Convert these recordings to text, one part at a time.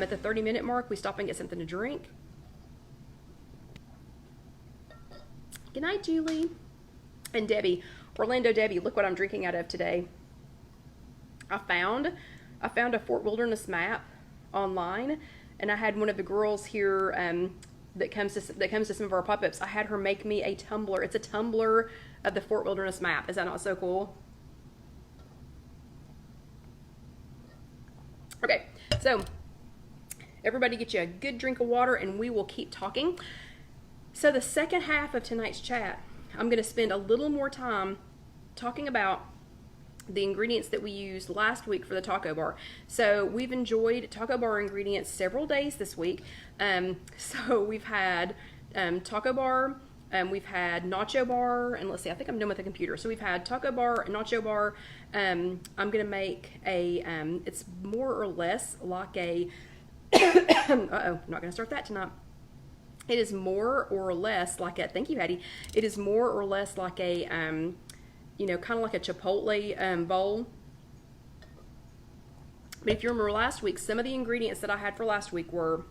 At the 30-minute mark, we stop and get something to drink. Good night, Julie. And Debbie, Orlando Debbie, look what I'm drinking out of today. I found a Fort Wilderness map online, and I had one of the girls here that comes to some of our pop-ups. I had her make me a tumbler. It's a tumbler of the Fort Wilderness map. Is that not so cool? Okay, so everybody get you a good drink of water, and we will keep talking. So the second half of tonight's chat, I'm going to spend a little more time talking about the ingredients that we used last week for the taco bar. So we've enjoyed taco bar ingredients several days this week. So we've had taco bar, we've had nacho bar, and let's see, I think I'm done with the computer. So we've had taco bar, nacho bar. I'm going to make a, it's more or less like a, uh-oh, I'm not going to start that tonight. It is more or less like a, thank you, Hattie. It is more or less like a, you know, kind of like a Chipotle bowl. But if you remember last week, some of the ingredients that I had for last week were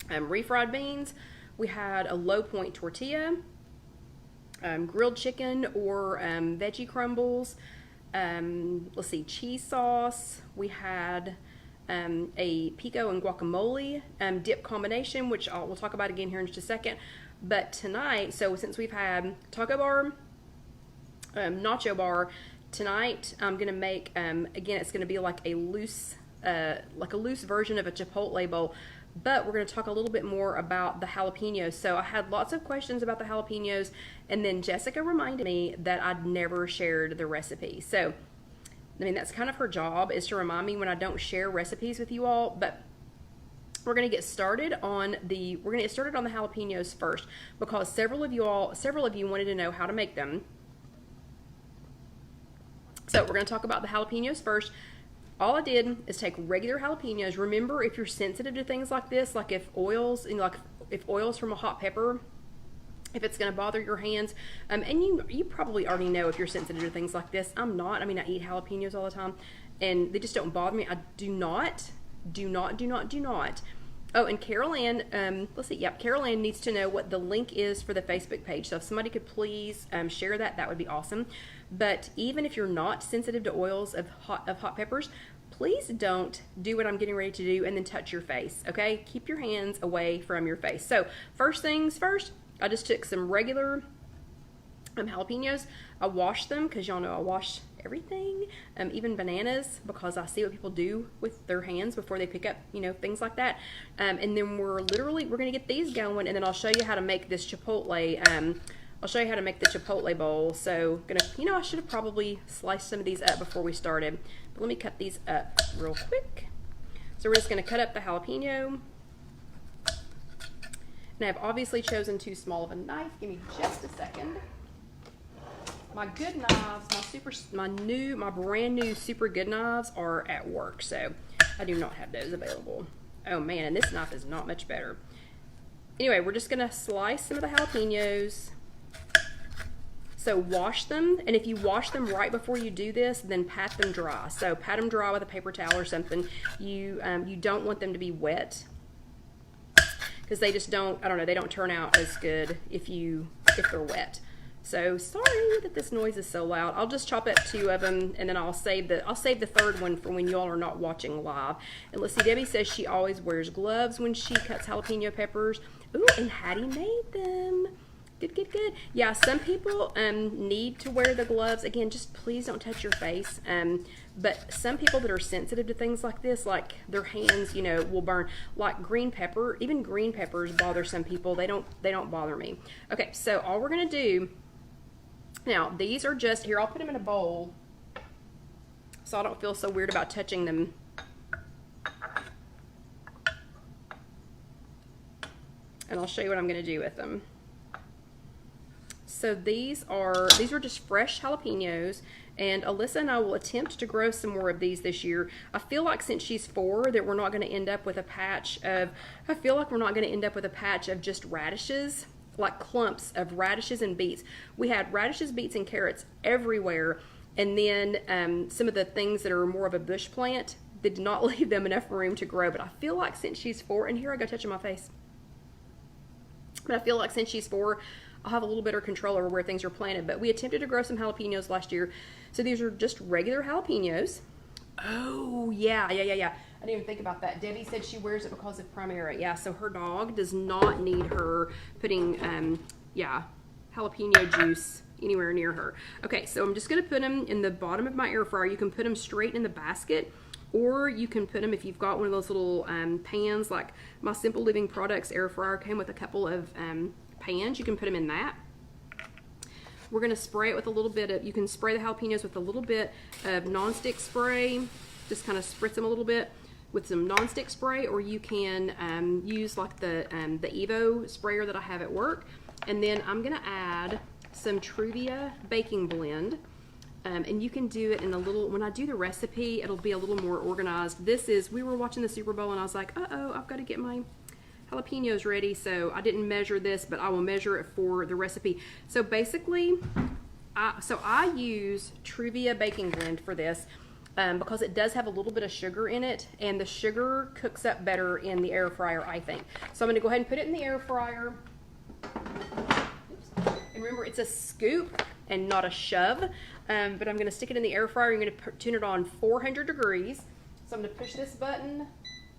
refried beans. We had a low point tortilla, grilled chicken or veggie crumbles. Let's see, cheese sauce. We had a pico and guacamole dip combination, which we'll talk about again here in just a second. But tonight, so since we've had taco bar, nacho bar, tonight I'm gonna make again, it's gonna be like a loose version of a Chipotle bowl, but we're gonna talk a little bit more about the jalapenos. So I had lots of questions about the jalapenos, and then Jessica reminded me that I'd never shared the recipe. So I mean, that's kind of her job, is to remind me when I don't share recipes with you all. But we're going to get started on the jalapenos first, because several of you wanted to know how to make them. So we're going to talk about the jalapenos first. All I did is take regular jalapenos. Remember, if you're sensitive to things like this, like if oils from a hot pepper, if it's going to bother your hands, and you probably already know if you're sensitive to things like this. I'm not. I mean, I eat jalapenos all the time, and they just don't bother me. I do not. Oh, and Carol Ann, let's see. Yep, Carol Ann needs to know what the link is for the Facebook page. So if somebody could please share that, that would be awesome. But even if you're not sensitive to oils of hot peppers, please don't do what I'm getting ready to do and then touch your face. Okay, keep your hands away from your face. So first things first. I just took some regular jalapenos. I washed them, because y'all know I wash everything, even bananas, because I see what people do with their hands before they pick up, you know, things like that. And then we're going to get these going, and then I'll show you how to make this Chipotle. I'll show you how to make the Chipotle bowl. So, I should have probably sliced some of these up before we started. But let me cut these up real quick. So we're just going to cut up the jalapeno. And I've obviously chosen too small of a knife. Give me just a second. My good knives, my brand new super good knives are at work, so I do not have those available. Oh man, and this knife is not much better. Anyway, we're just gonna slice some of the jalapenos. So wash them, and if you wash them right before you do this, then pat them dry. So pat them dry with a paper towel or something. You don't want them to be wet, because they just don't, they don't turn out as good if they're wet. So sorry that this noise is so loud. I'll just chop up 2 of them, and then I'll save the third one for when y'all are not watching live. And let's see, Debbie says she always wears gloves when she cuts jalapeno peppers. Ooh, and Hattie made them. Good. Yeah, some people need to wear the gloves. Again, just please don't touch your face. But some people that are sensitive to things like this, like their hands, will burn. Like green pepper, even green peppers bother some people. They don't bother me. Okay, so all we're gonna do now, these are just here. I'll put them in a bowl so I don't feel so weird about touching them. And I'll show you what I'm gonna do with them. So these are just fresh jalapenos, and Alyssa and I will attempt to grow some more of these this year. I feel like since she's 4 that we're not going to end up with a patch of, just radishes, like clumps of radishes and beets. We had radishes, beets, and carrots everywhere, and then some of the things that are more of a bush plant, did not leave them enough room to grow. But I feel like since she's 4, and here I go touching my face. But I feel like since she's 4, I'll have a little better control over where things are planted. But we attempted to grow some jalapenos last year. So these are just regular jalapenos. Oh, yeah. I didn't even think about that. Debbie said she wears it because of Primera. Yeah, so her dog does not need her putting, jalapeno juice anywhere near her. Okay, so I'm just going to put them in the bottom of my air fryer. You can put them straight in the basket, or you can put them, if you've got one of those little pans, like my Simple Living Products air fryer came with a couple of pans. You can put them in that. We're going to spray it with a little bit of, you can spray the jalapenos with a little bit of nonstick spray. Just kind of spritz them a little bit with some nonstick spray, or you can use like the Evo sprayer that I have at work. And then I'm going to add some Truvia baking blend. And you can do it in a little, when I do the recipe, it'll be a little more organized. We were watching the Super Bowl and I was like, uh-oh, I've got to get my jalapenos ready. So I didn't measure this, but I will measure it for the recipe. So basically, I use Truvia baking blend for this because it does have a little bit of sugar in it, and the sugar cooks up better in the air fryer, I think. So I'm going to go ahead and put it in the air fryer. Oops. And remember, it's a scoop and not a shove. But I'm going to stick it in the air fryer. I'm going to turn it on 400 degrees. So I'm going to push this button,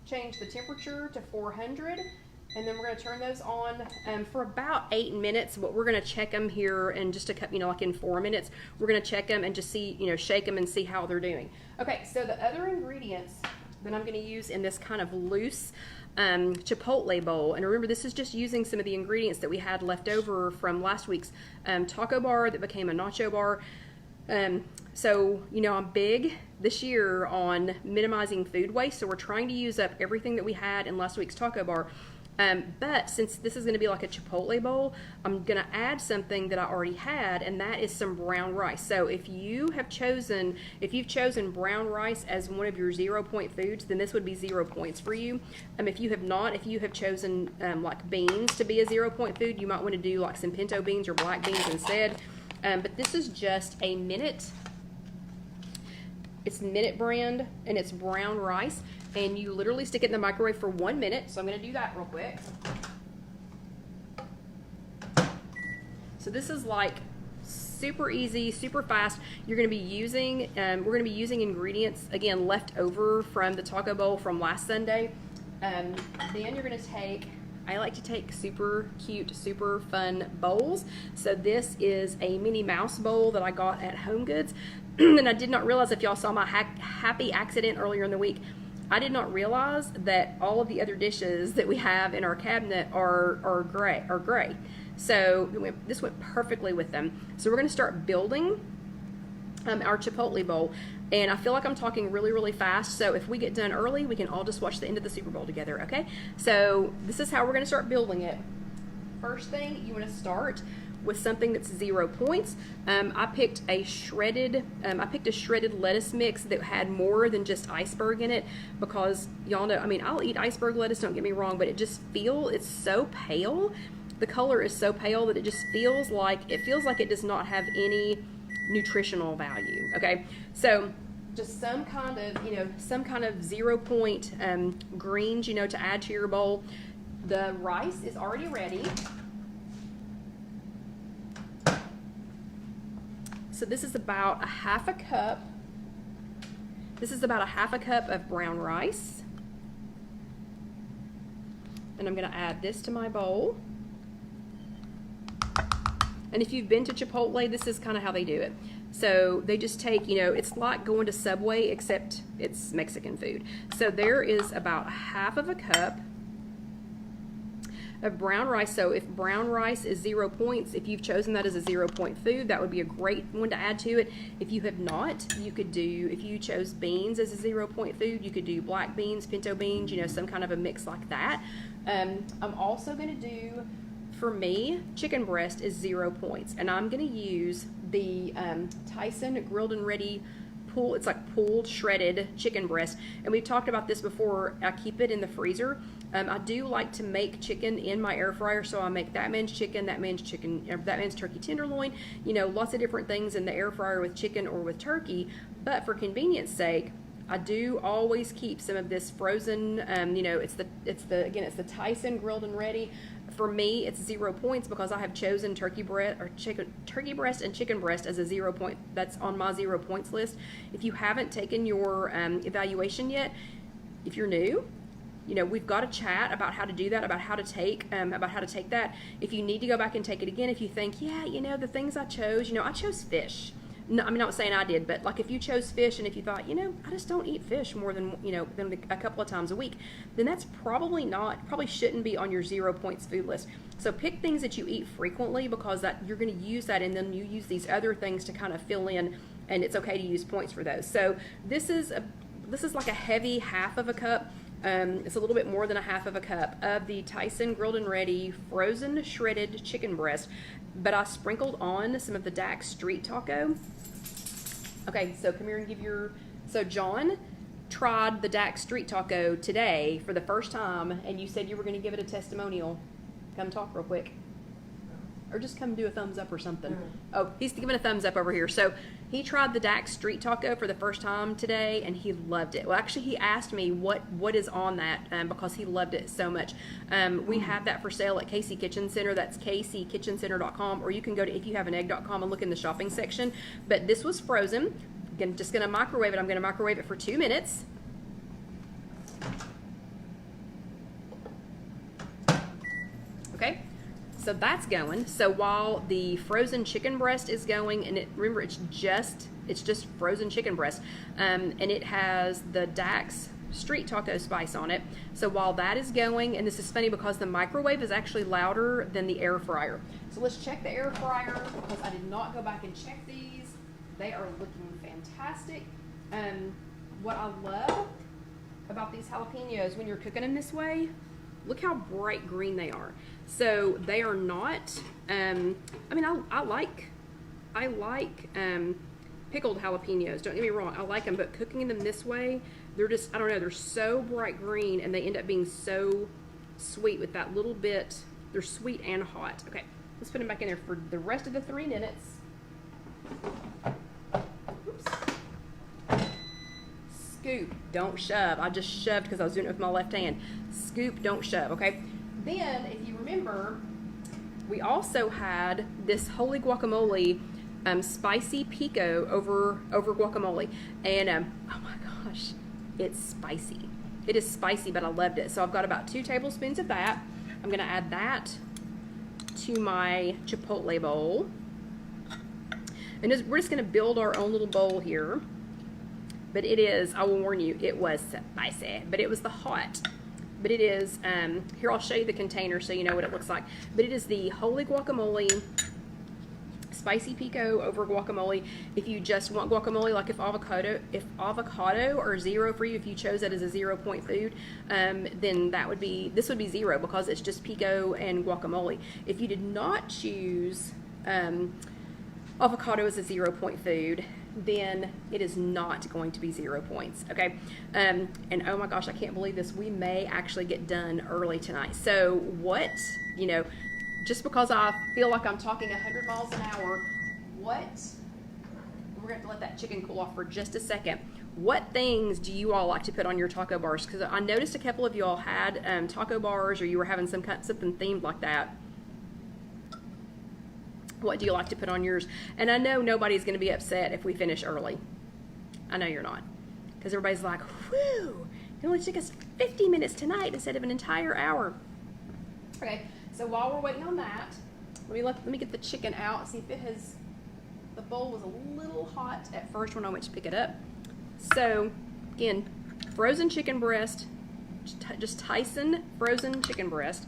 change the temperature to 400, and then we're going to turn those on for about 8 minutes. But we're going to check them here in just a couple, like in 4 minutes. We're going to check them and just see, shake them and see how they're doing. Okay, so the other ingredients that I'm going to use in this kind of loose chipotle bowl, and remember, this is just using some of the ingredients that we had left over from last week's taco bar that became a nacho bar. So, I'm big this year on minimizing food waste, so we're trying to use up everything that we had in last week's taco bar. But since this is going to be like a chipotle bowl, I'm going to add something that I already had, and that is some brown rice. So if you've chosen brown rice as one of your 0-point foods, then this would be 0 points for you. If you have chosen like beans to be a 0-point food, you might want to do like some pinto beans or black beans instead. But this is just a Minute. It's Minute brand, and it's brown rice. And you literally stick it in the microwave for 1 minute. So I'm going to do that real quick. So this is like super easy, super fast. You're going to be using, we're going to be using ingredients, again, left over from the taco bowl from last Sunday. Then you're going to take, I like to take super cute, super fun bowls. So this is a Minnie Mouse bowl that I got at Home Goods. And I did not realize, if y'all saw my happy accident earlier in the week, I did not realize that all of the other dishes that we have in our cabinet are gray. So this went perfectly with them. So we're going to start building our chipotle bowl. And I feel like I'm talking really, really fast. So if we get done early, we can all just watch the end of the Super Bowl together, okay? So this is how we're going to start building it. First thing, you want to start with something that's 0 points. I picked a shredded lettuce mix that had more than just iceberg in it, because y'all know, I'll eat iceberg lettuce, don't get me wrong, but it's so pale. The color is so pale that it just feels like it does not have any nutritional value. Okay, so just some kind of 0 point greens, to add to your bowl. The rice is already ready. So this is about a half a cup. This is about a half a cup of brown rice. And I'm going to add this to my bowl. And if you've been to Chipotle, this is kind of how they do it. So they just take, it's like going to Subway, except it's Mexican food. So there is about half of a cup of brown rice. So if brown rice is 0 points, if you've chosen that as a 0 point food, that would be a great one to add to it. If you have not, if you chose beans as a 0 point food, you could do black beans, pinto beans, some kind of a mix like that. I'm also going to do, for me, chicken breast is 0 points, and I'm going to use the Tyson Grilled and Ready it's like pulled shredded chicken breast, and we've talked about this before. I keep it in the freezer. I do like to make chicken in my air fryer, so I make that man's chicken, that man's turkey tenderloin, lots of different things in the air fryer with chicken or with turkey. But for convenience sake, I do always keep some of this frozen, you know, it's the Tyson grilled and ready. For me, it's 0 points because I have chosen turkey breast and chicken breast as a 0 point. That's on my 0 points list. If you haven't taken your evaluation yet, if you're new, you know, we've got a chat about how to do that, about how to take that. If you need to go back and take it again, if you think, yeah, you know, the things I chose, you know, I chose fish. No, I'm not saying I did, but like if you chose fish and if you thought, you know, I just don't eat fish more than, you know, than a couple of times a week, then that's probably shouldn't be on your 0 points food list. So pick things that you eat frequently, because that you're going to use that, and then you use these other things to kind of fill in, and it's okay to use points for those. So this is like a heavy half of a cup. It's a little bit more than a half of a cup of the Tyson grilled and ready frozen shredded chicken breast, but I sprinkled on some of the Dax street taco. Okay, so come here and give your, so John tried the Dax street taco today for the first time, and you said you were going to give it a testimonial. Come talk real quick. Or just come do a thumbs up or something. Oh, he's giving a thumbs up over here. So he tried the Dax street taco for the first time today, and he loved it. Well, actually, he asked me what is on that because he loved it so much. We have that for sale at Casey Kitchen Center. That's kckitchencenter.com, or you can go to IfYouHaveAnEgg.com and look in the shopping section. But this was frozen. I'm just going to microwave it. I'm going to microwave it for 2 minutes. Okay. So that's going. So while the frozen chicken breast is going, and remember it's just frozen chicken breast, and it has the Dax street taco spice on it. So while that is going, and this is funny because the microwave is actually louder than the air fryer. So let's check the air fryer, because I did not go back and check these. They are looking fantastic. What I love about these jalapenos when you're cooking them this way, look how bright green they are. So they are not, I mean, I like pickled jalapenos, don't get me wrong, I like them, but cooking them this way, they're just, I don't know, they're so bright green, and they end up being so sweet with that little bit, they're sweet and hot. Okay, let's put them back in there for the rest of the 3 minutes. Oops. Scoop, don't shove. I just shoved because I was doing it with my left hand. Scoop, don't shove, okay? Then, if you remember, we also had this holy guacamole, spicy pico over guacamole. And, oh my gosh, it's spicy. It is spicy, but I loved it. So I've got about 2 tablespoons of that. I'm going to add that to my chipotle bowl. And we're just going to build our own little bowl here. But it is, I will warn you, it was spicy, but it was the hot. But it is, here I'll show you the container so you know what it looks like. But it is the holy guacamole, spicy pico over guacamole. If you just want guacamole, like if avocado are 0 for you, if you chose that as a 0 point food, then this would be 0 because it's just pico and guacamole. If you did not choose avocado as a 0 point food, then it is not going to be 0 points, okay? And oh my gosh, I can't believe this. We may actually get done early tonight. So what, you know, just because I feel like I'm talking 100 miles an hour, we're gonna have to let that chicken cool off for just a second. What things do you all like to put on your taco bars? Because I noticed a couple of you all had taco bars, or you were having something themed like that. What do you like to put on yours? And I know nobody's going to be upset if we finish early. I know you're not. Because everybody's like, whew, it only took us 50 minutes tonight instead of an entire hour. Okay, so while we're waiting on that, let me get the chicken out, see if it has, the bowl was a little hot at first when I went to pick it up. So, again, frozen chicken breast, just Tyson frozen chicken breast.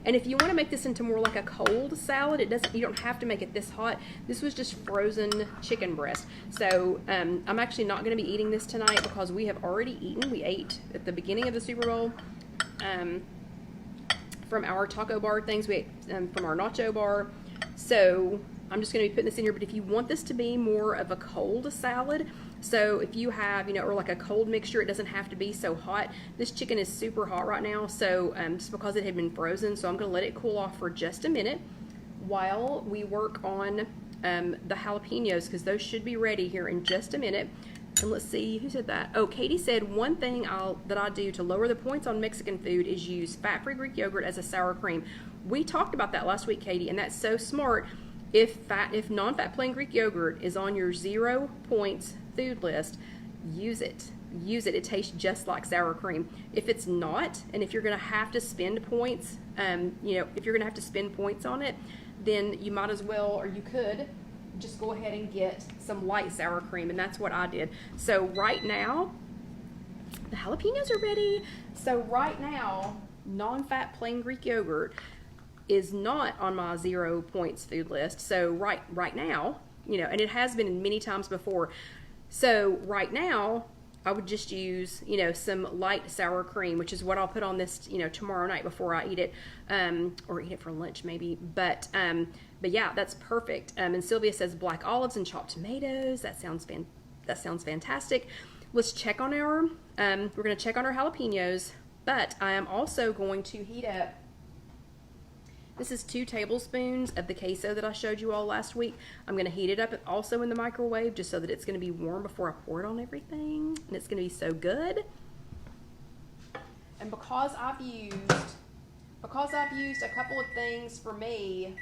And if you want to make this into more like a cold salad, you don't have to make it this hot. This was just frozen chicken breast. So I'm actually not going to be eating this tonight because we have already eaten. We ate at the beginning of the Super Bowl from our taco bar things. We ate from our nacho bar. So I'm just going to be putting this in here. But if you want this to be more of a cold salad, so if you have, or like a cold mixture, it doesn't have to be so hot. This chicken is super hot right now, so just because it had been frozen, so I'm going to let it cool off for just a minute while we work on the jalapenos, because those should be ready here in just a minute. And let's see, who said that? Oh, Katie said, one thing that I do to lower the points on Mexican food is use fat-free Greek yogurt as a sour cream. We talked about that last week, Katie, and that's so smart. If non-fat plain Greek yogurt is on your 0 points food list, use it. Use it. It tastes just like sour cream. If it's not, and if you're going to have to spend points, if you're going to have to spend points on it, then you might as well, or you could, just go ahead and get some light sour cream, and that's what I did. So right now, the jalapenos are ready. So right now, non-fat plain Greek yogurt is not on my 0 points food list. So right now, and it has been many times before. So right now, I would just use, some light sour cream, which is what I'll put on this, tomorrow night before I eat it, or eat it for lunch maybe. But yeah, that's perfect. And Sylvia says black olives and chopped tomatoes. That sounds fantastic. Let's check on our, we're going to check on our jalapenos, but I am also going to heat up. This is 2 tablespoons of the queso that I showed you all last week. I'm going to heat it up also in the microwave just so that it's going to be warm before I pour it on everything. And it's going to be so good. And because I've used a couple of things for me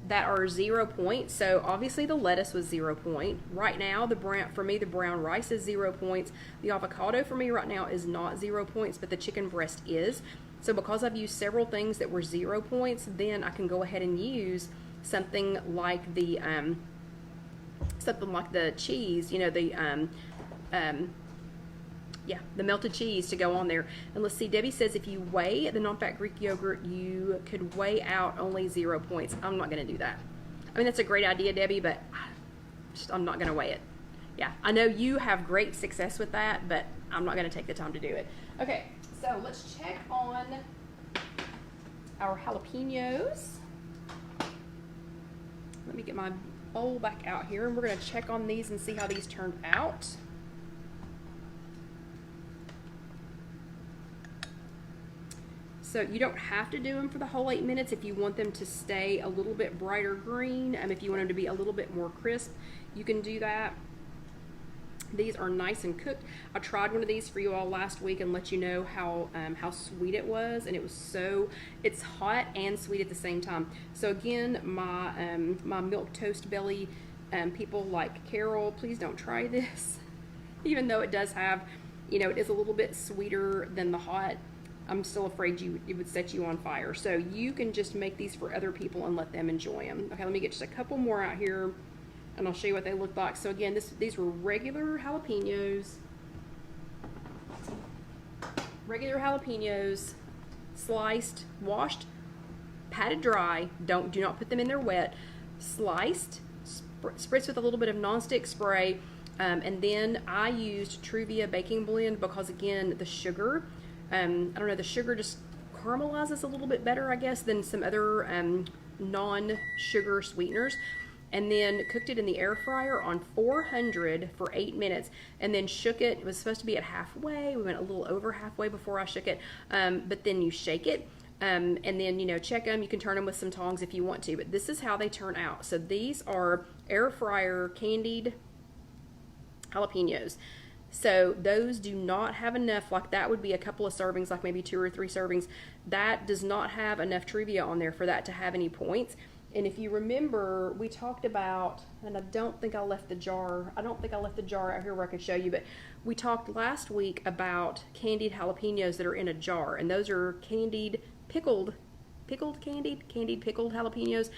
that are 0 points. So obviously the lettuce was 0 point. Right now, the brown rice is 0 points. The avocado for me right now is not 0 points, but the chicken breast is. So because I've used several things that were 0 points, then I can go ahead and use something like the cheese, the melted cheese to go on there. And let's see, Debbie says if you weigh the non-fat Greek yogurt, you could weigh out only 0 points. I'm not going to do that. I mean, that's a great idea, Debbie, but I'm not going to weigh it. Yeah, I know you have great success with that, but I'm not going to take the time to do it. Okay. So let's check on our jalapenos. Let me get my bowl back out here, and we're going to check on these and see how these turned out. So you don't have to do them for the whole 8 minutes if you want them to stay a little bit brighter green, and if you want them to be a little bit more crisp, you can do that. These are nice and cooked. I tried one of these for you all last week and let you know how sweet it was, and it's hot and sweet at the same time. So again, my milk toast belly people like Carol, please don't try this. Even though it does have, it is a little bit sweeter than the hot, I'm still afraid it would set you on fire. So you can just make these for other people and let them enjoy them. Okay, let me get just a couple more out here, and I'll show you what they look like. So again, these were regular jalapenos. Regular jalapenos, sliced, washed, patted dry. Do not put them in there wet. Sliced, spritz with a little bit of nonstick spray, and then I used Truvia baking blend because again the sugar, I don't know, the sugar just caramelizes a little bit better, I guess, than some other non-sugar sweeteners. And then cooked it in the air fryer on 400 for 8 minutes, and then shook it. It was supposed to be at halfway. We went a little over halfway before I shook it, but then you shake it, and then check them. You can turn them with some tongs if you want to, but this is how they turn out. So these are air fryer candied jalapenos. So those do not have enough, like that would be a couple of servings, like maybe 2 or 3 servings. That does not have enough Truvia on there for that to have any points. And if you remember, we talked about, and I don't think I left the jar out here where I can show you, but we talked last week about candied jalapenos that are in a jar, and those are candied pickled jalapenos,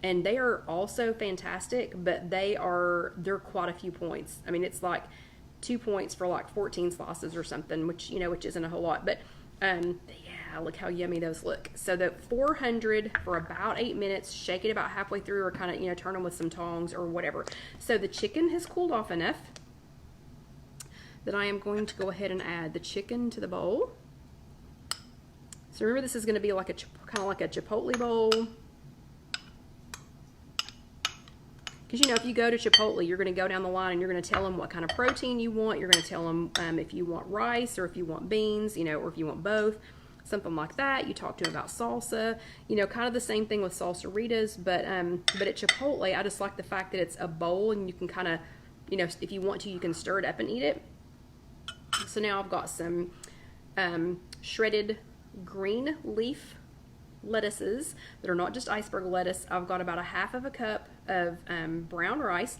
and they are also fantastic, but they're quite a few points. I mean, it's like 2 points for like 14 slices or something, which isn't a whole lot, but yeah, look how yummy those look. So the 400 for about 8 minutes, shake it about halfway through, or kind of, turn them with some tongs or whatever. So the chicken has cooled off enough that I am going to go ahead and add the chicken to the bowl. So remember, this is going to be like kind of like a Chipotle bowl. Because, if you go to Chipotle, you're going to go down the line and you're going to tell them what kind of protein you want. You're going to tell them if you want rice or if you want beans, or if you want both, something like that. You talk to them about salsa, kind of the same thing with salsaritas. But at Chipotle, I just like the fact that it's a bowl and you can kind of you know, if you want to, you can stir it up and eat it. So now I've got some shredded green leaf lettuces that are not just iceberg lettuce. I've got about a half of a cup of brown rice.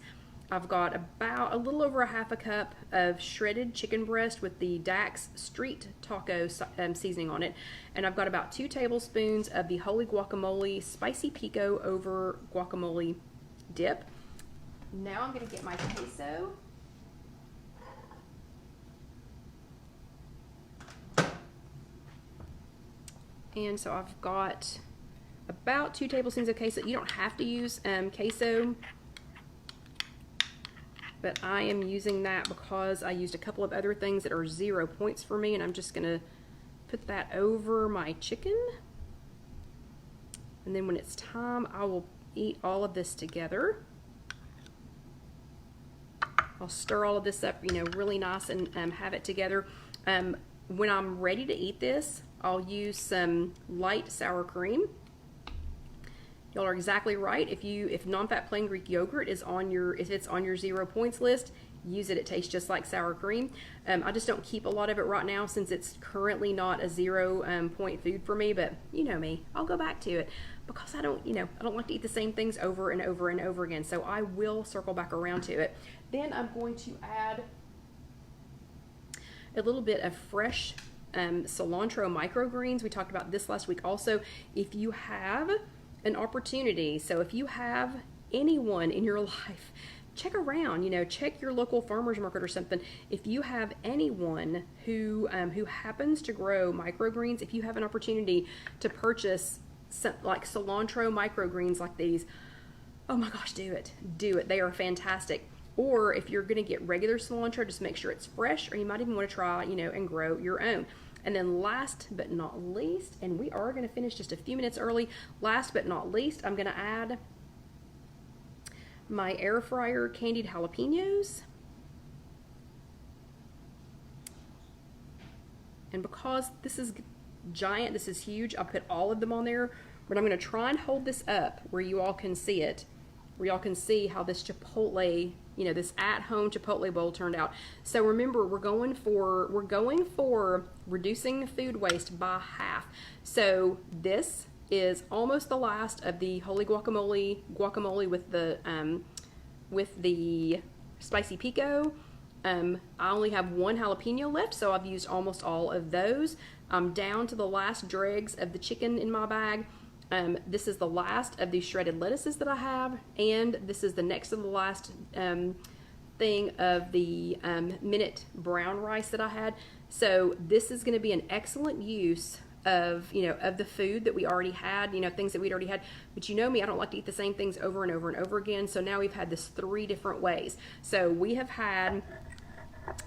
I've got about a little over a half a cup of shredded chicken breast with the Dax Street Taco seasoning on it. And I've got about 2 tablespoons of the Holy Guacamole Spicy Pico over guacamole dip. Now I'm going to get my queso. And so I've got about 2 tablespoons of queso. You don't have to use queso, but I am using that because I used a couple of other things that are 0 points for me, and I'm just going to put that over my chicken. And then when it's time, I will eat all of this together. I'll stir all of this up, you know, really nice and have it together. When I'm ready to eat this, I'll use some light sour cream. Y'all are exactly right. If non-fat plain Greek yogurt is on your, if it's on your 0 points list, use it. It tastes just like sour cream. I just don't keep a lot of it right now since it's currently not a 0 point food for me, but you know me, I'll go back to it because I don't like to eat the same things over and over and over again. So I will circle back around to it. Then I'm going to add a little bit of fresh cilantro microgreens. We talked about this last week also. If you have an opportunity, so if you have anyone in your life, check around, you know, check your local farmer's market or something. If you have anyone who happens to grow microgreens, if you have an opportunity to purchase some, like cilantro microgreens like these, oh my gosh, do it. Do it. They are fantastic. Or if you're going to get regular cilantro, just make sure it's fresh, or you might even want to try, you know, and grow your own. And then last but not least, and we are going to finish just a few minutes early, last but not least, I'm going to add my air fryer candied jalapenos. And because this is giant, this is huge, I'll put all of them on there, but I'm going to try and hold this up where you all can see it, where y'all can see how this Chipotle, you know, this at-home Chipotle bowl turned out. So remember, we're going for reducing food waste by half. So this is almost the last of the Holy guacamole with the spicy pico. I only have 1 jalapeno left, so I've used almost all of those. I'm down to the last dregs of the chicken in my bag. This is the last of the shredded lettuces that I have, and this is the next to the last thing of the minute brown rice that I had. So this is going to be an excellent use of, you know, of the food that we already had, you know, things that we'd already had. But you know me, I don't like to eat the same things over and over and over again. So now we've had this 3 different ways. So we have had,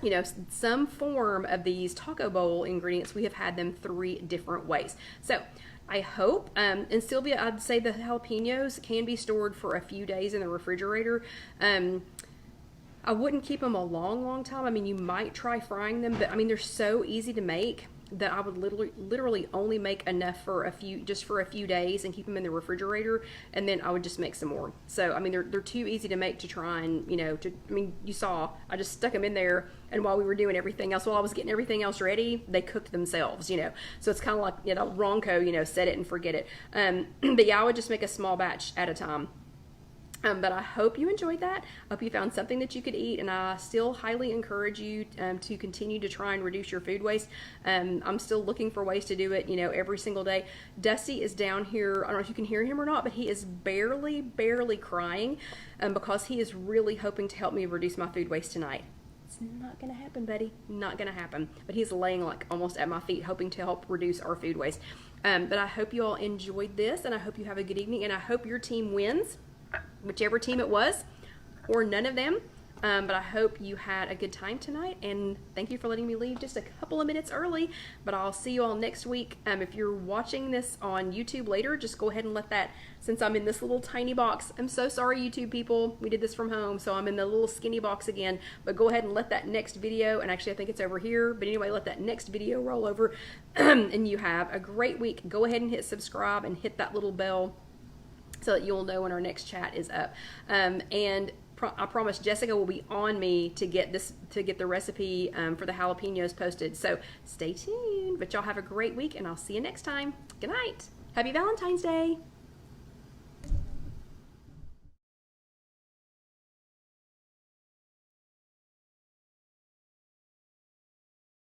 you know, some form of these taco bowl ingredients. We have had them 3 different ways. So I hope, and Sylvia, I'd say the jalapenos can be stored for a few days in the refrigerator. I wouldn't keep them a long time. I mean, you might try frying them, but I mean, they're so easy to make that I would literally only make enough for a few days and keep them in the refrigerator, and then I would just make some more. So I mean, they're too easy to make to try and, you know, I mean, you saw I just stuck them in there, and while we were doing everything else, while I was getting everything else ready, they cooked themselves, you know. So it's kind of like, you know, Ronco, you know, set it and forget it. But yeah, I would just make a small batch at a time. But I hope you enjoyed that. I hope you found something that you could eat, and I still highly encourage you to continue to try and reduce your food waste. I'm still looking for ways to do it, you know, every single day. Dusty is down here. I don't know if you can hear him or not, but he is barely crying because he is really hoping to help me reduce my food waste tonight. It's not going to happen, buddy. Not going to happen. But he's laying like almost at my feet, hoping to help reduce our food waste. But I hope you all enjoyed this, and I hope you have a good evening, and I hope your team wins, whichever team it was, or none of them. But I hope you had a good time tonight, and thank you for letting me leave just a couple of minutes early. But I'll see you all next week. If you're watching this on YouTube later, just go ahead and let that, since I'm in this little tiny box, I'm so sorry, YouTube people, we did this from home, so I'm in the little skinny box again, but go ahead and let that next video, and actually I think it's over here, but anyway, let that next video roll over, and you have a great week. Go ahead and hit subscribe and hit that little bell so that you'll know when our next chat is up. And I promise Jessica will be on me to get the recipe for the jalapenos posted. So stay tuned. But y'all have a great week, and I'll see you next time. Good night. Happy Valentine's Day.